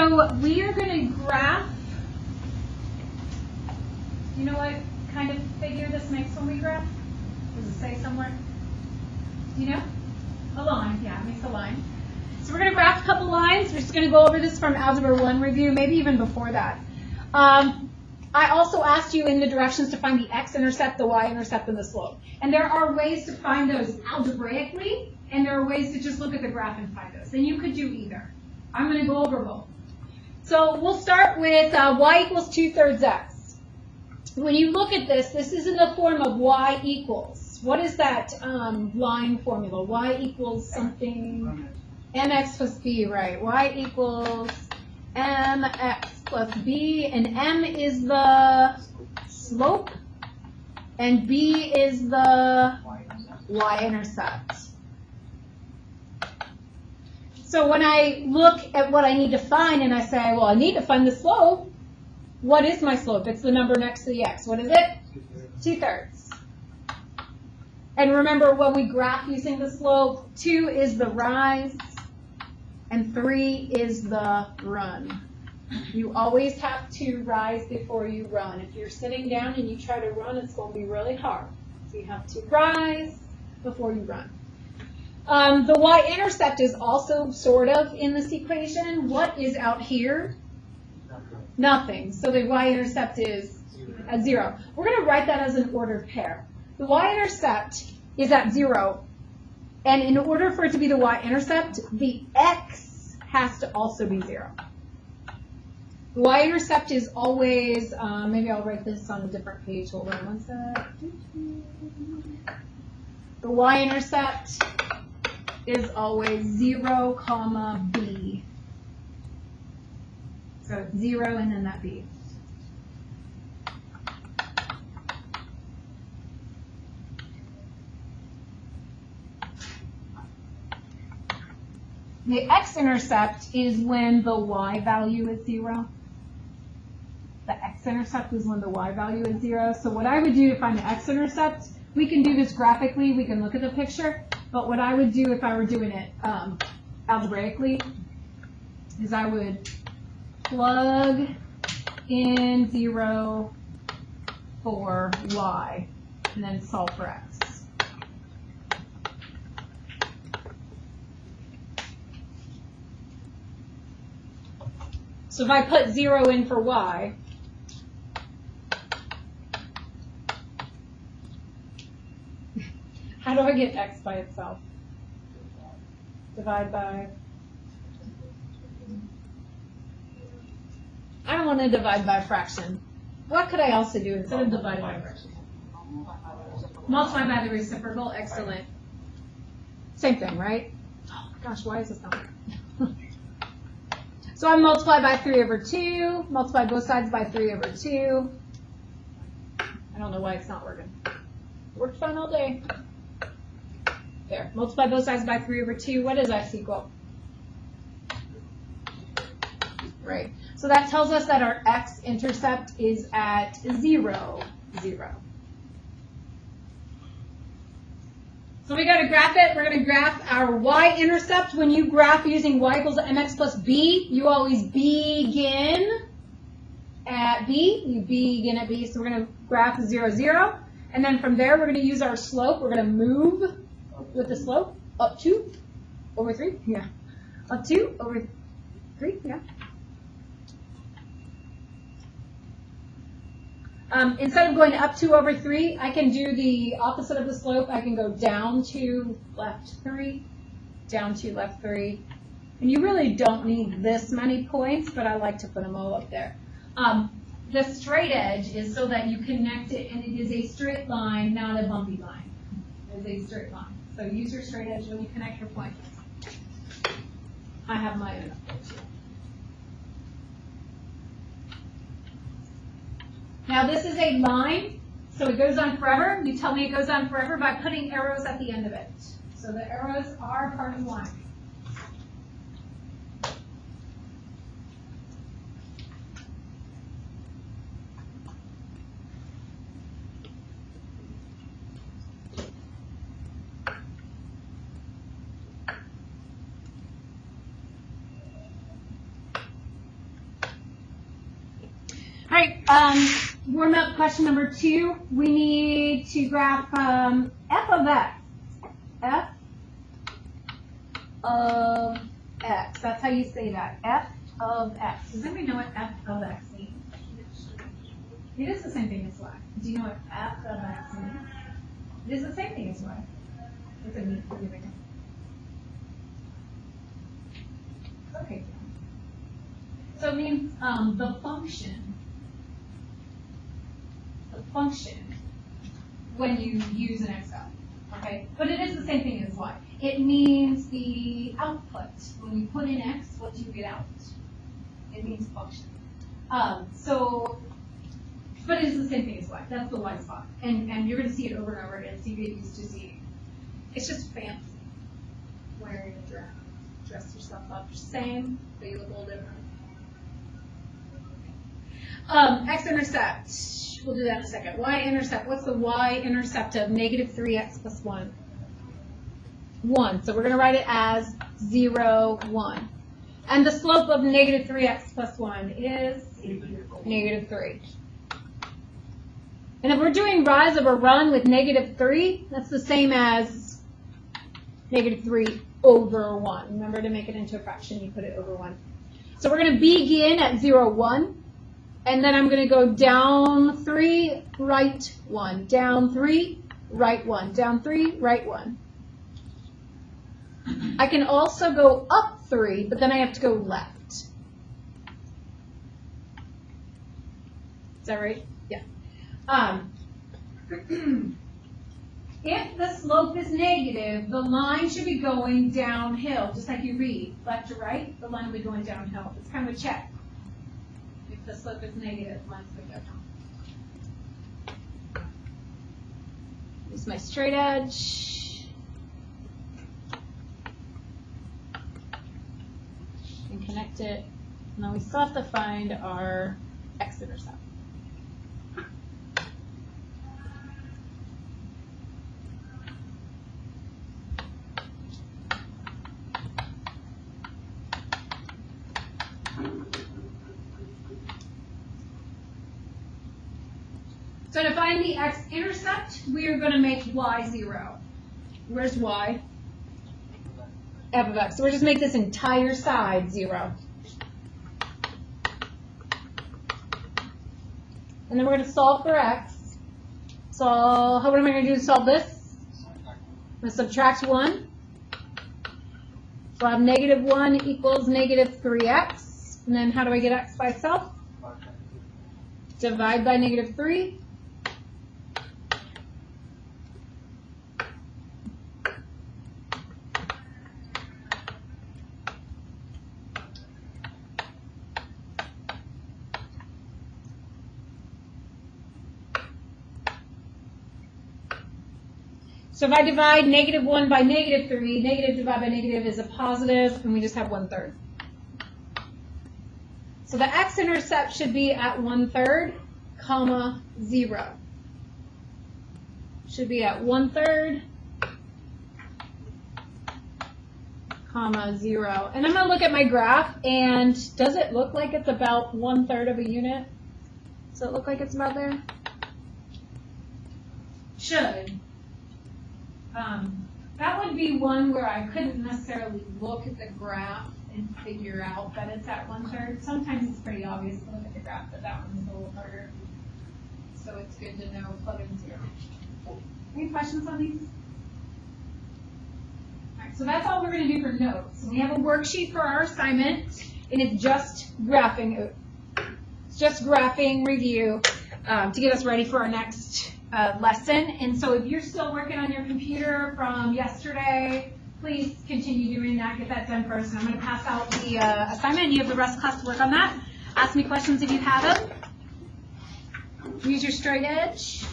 So we are going to graph. You know what kind of figure this makes when we graph? Does it say somewhere? Do you know? A line, yeah, it makes a line. So we're going to graph a couple lines. We're just going to go over this from Algebra 1 review, maybe even before that. I also asked you in the directions to find the x-intercept, the y-intercept, and the slope. And there are ways to find those algebraically, and there are ways to just look at the graph and find those. And you could do either. I'm going to go over both. So we'll start with y equals 2/3 x. When you look at this, this is in the form of y equals. What is that line formula? Y equals something, mx plus b, right? Y equals mx plus b, and m is the slope, and b is the y-intercept. So when I look at what I need to find and I say, well, I need to find the slope, what is my slope? It's the number next to the x. What is it? 2/3. And remember, when we graph using the slope, 2 is the rise and 3 is the run. You always have to rise before you run. If you're sitting down and you try to run, it's going to be really hard. So you have to rise before you run. The y-intercept is also sort of in this equation. What is out here? Nothing. So the y-intercept is at 0. We're going to write that as an ordered pair. The y-intercept is at 0. And in order for it to be the y-intercept, the x has to also be 0. The y-intercept is always, maybe I'll write this on a different page. Hold on one sec. The y-intercept is always 0, comma, b. So it's 0 and then that b. The x-intercept is when the y value is 0. The x-intercept is when the y value is 0. So what I would do to find the x-intercept, we can do this graphically, we can look at the picture, but what I would do if I were doing it algebraically is I would plug in 0 for y and then solve for x. So if I put 0 in for y, how do I get x by itself? Divide by, I don't want to divide by a fraction. What could I also do instead of dividing by a fraction? Multiply by the reciprocal, excellent. Same thing, right? Oh gosh, why is this not working? So I multiply by 3/2, multiply both sides by 3/2. I don't know why it's not working. It worked fine all day. There, multiply both sides by 3/2. What does x equal? Right. So that tells us that our x-intercept is at 0, 0. So we got to graph it. We're going to graph our y-intercept. When you graph using y equals mx plus b, you always begin at b. You begin at b. So we're going to graph 0, 0. And then from there, we're going to use our slope. We're going to move with the slope up 2 over 3. Yeah. Up 2 over 3. Yeah. Instead of going up 2 over 3, I can do the opposite of the slope. I can go down 2, left 3, down 2, left 3. And you really don't need this many points, but I like to put them all up there. The straight edge is so that you connect it, and it is a straight line, not a bumpy line. It is a straight line. So use your straight edge when you connect your points. I have my own approach here. Now this is a line, so it goes on forever. You tell me it goes on forever by putting arrows at the end of it. So the arrows are part of the line. right, warm up question number 2. We need to graph f of x. F of x. That's how you say that. F of x. Does anybody know what f of x means? It is the same thing as y. Do you know what f of x means? It is the same thing as y. What's it mean? Okay. So it means the function when you use an Excel. Okay, but it is the same thing as y. It means the output. When you put in x, what do you get out? It means function. But it is the same thing as y. That's the y spot. And you're going to see it over and over again, so you get used to seeing it. It's just fancy. Wearing a dress. Dress yourself up. Same, but you look a little different. X-intercept. We'll do that in a second. Y-intercept. What's the y-intercept of negative 3x plus 1? 1. So we're going to write it as 0, 1. And the slope of negative 3x plus 1 is negative 3. And if we're doing rise over run with negative 3, that's the same as negative 3 over 1. Remember, to make it into a fraction, you put it over 1. So we're going to begin at 0, 1. And then I'm going to go down 3, right 1. Down 3, right 1. Down 3, right 1. I can also go up 3, but then I have to go left. Is that right? Yeah. If the slope is negative, the line should be going downhill, just like you read. Left to right, the line will be going downhill. It's kind of a check. If the slope is negative, the line's going downhill. Use my straight edge. And connect it. Now we still have to find our x-intercept. So to find the x-intercept, we are going to make y 0. Where's y? F of x. So we'll just make this entire side 0. And then we're going to solve for x. So what am I going to do to solve this? I'm going to subtract 1. So I have negative 1 equals negative 3x. And then how do I get x by itself? Divide by negative 3. So if I divide negative 1 by negative 3, negative divided by negative is a positive, and we just have 1/3. So the x-intercept should be at 1/3, comma 0. Should be at 1/3, comma 0. And I'm going to look at my graph, and does it look like it's about 1/3 of a unit? Does it look like it's about there? Should. That would be one where I couldn't necessarily look at the graph and figure out that it's at 1/3. Sometimes it's pretty obvious to look at the graph, but that one's a little harder. So it's good to know plug in 0. Any questions on these? All right, so that's all we're going to do for notes. We have a worksheet for our assignment, and it's just graphing. It's just graphing review to get us ready for our next lesson. And so if you're still working on your computer from yesterday, please continue doing that. Get that done first. And I'm going to pass out the assignment. You have the rest of the class to work on that. Ask me questions if you have them. Use your straight edge.